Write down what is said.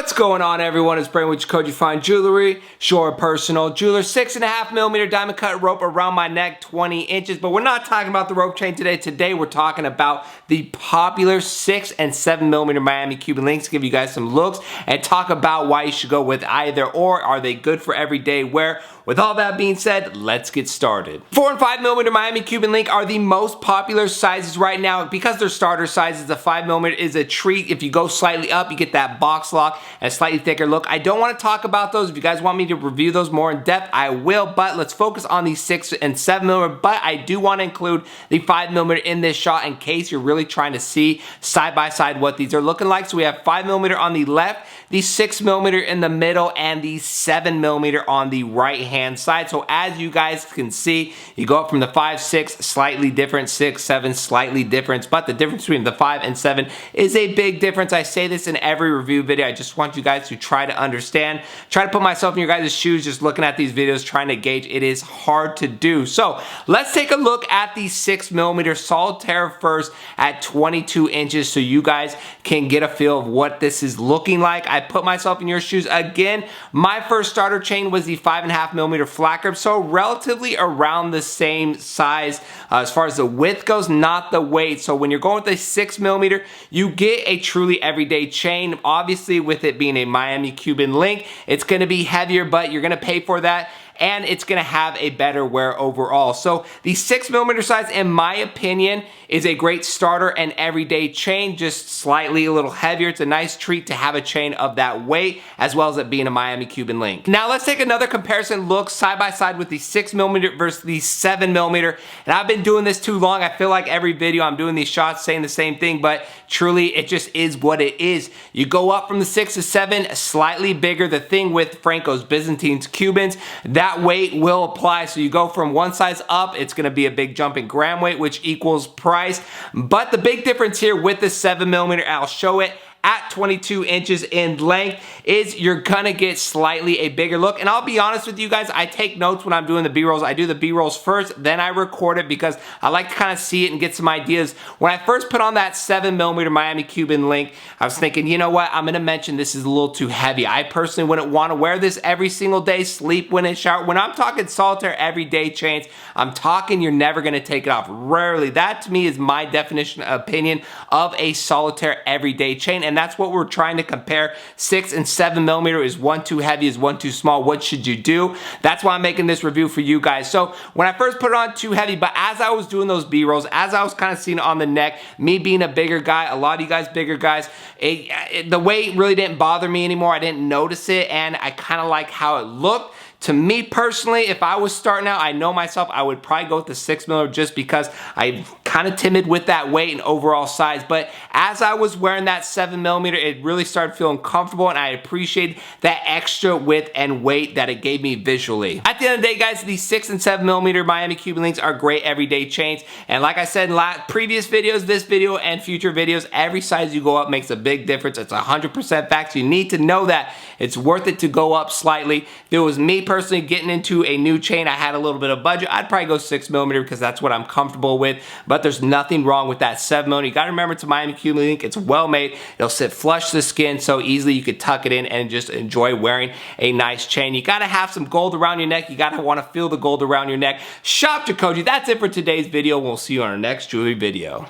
What's going on, everyone? It's Brandon with Koji Fine Jewelry, Shore Personal Jeweler. 6.5mm diamond cut rope around my neck, 20 inches. But we're not talking about the rope chain today. Today we're talking about the popular 6 and 7mm Miami Cuban links. Give you guys some looks and talk about why you should go with either or. Are they good for everyday wear? With all that being said, let's get started. 4 and 5mm Miami Cuban link are the most popular sizes right now. Because they're starter sizes, the 5mm is a treat. If you go slightly up, you get that box lock and a slightly thicker look. I don't want to talk about those. If you guys want me to review those more in depth, I will, but let's focus on the 6 and 7mm. But I do want to include the 5mm in this shot in case you're really trying to see side by side what these are looking like. So we have 5mm on the left, the 6mm in the middle, and the 7mm on the right hand side. So as you guys can see, you go up from the 5, 6, slightly different, 6, 7, slightly different, but the difference between the 5 and 7 is a big difference. I say this in every review video. I just want you guys to try to understand, try to put myself in your guys' shoes just looking at these videos, trying to gauge. It is hard to do. So let's take a look at the 6mm solitaire first at 22 inches so you guys can get a feel of what this is looking like. I put myself in your shoes. Again, my first starter chain was the 5.5mm flat grip, so relatively around the same size as far as the width goes, not the weight. So when you're going with a 6mm, you get a truly everyday chain. Obviously, with it being a Miami Cuban link, it's going to be heavier, but you're going to pay for that, and it's going to have a better wear overall. So the 6mm size, in my opinion, is a great starter and everyday chain, just slightly a little heavier. It's a nice treat to have a chain of that weight, as well as it being a Miami Cuban link. Now let's take another comparison look side by side with the 6mm versus the 7mm. And I've been doing this too long. I feel like every video I'm doing these shots saying the same thing, but truly it just is what it is. You go up from the 6 to 7, slightly bigger. The thing with Franco's, Byzantines, Cubans, that weight will apply. So you go from one size up, it's going to be a big jump in gram weight, which equals price. But the big difference here with the 7mm, I'll show it, at 22 inches in length, is you're gonna get slightly a bigger look. And I'll be honest with you guys, I take notes when I'm doing the B-rolls. I do the B-rolls first, then I record it because I like to kind of see it and get some ideas. When I first put on that 7mm Miami Cuban link, I was thinking, you know what, I'm gonna mention this is a little too heavy. I personally wouldn't wanna wear this every single day, sleep when in shower. When I'm talking solitaire everyday chains, I'm talking you're never gonna take it off. Rarely. That to me is my definition, opinion of a solitaire everyday chain. And that's what we're trying to compare. 6 and 7mm, is one too heavy, is one too small? What should you do? That's why I'm making this review for you guys. So when I first put it on, too heavy, but as I was doing those B-rolls, as I was kind of seeing it on the neck, me being a bigger guy, a lot of you guys bigger guys, the weight really didn't bother me anymore. I didn't notice it, and I kind of like how it looked. To me personally, if I was starting out, I know myself, I would probably go with the 6mm just because I'm kind of timid with that weight and overall size. But as I was wearing that 7mm, it really started feeling comfortable, and I appreciated that extra width and weight that it gave me visually. At the end of the day, guys, these 6 and 7mm Miami Cuban links are great everyday chains. And like I said in previous videos, this video and future videos, every size you go up makes a big difference. It's 100% fact. You need to know that it's worth it to go up slightly. If it was me personally getting into a new chain, I had a little bit of budget, I'd probably go 6mm because that's what I'm comfortable with. But there's nothing wrong with that 7mm. You gotta remember, it's a Miami Cuban link. It's well made. It'll sit flush to the skin so easily you could tuck it in and just enjoy wearing a nice chain. You gotta have some gold around your neck. You gotta wanna feel the gold around your neck. Shop Jacoji. That's it for today's video. We'll see you on our next jewelry video.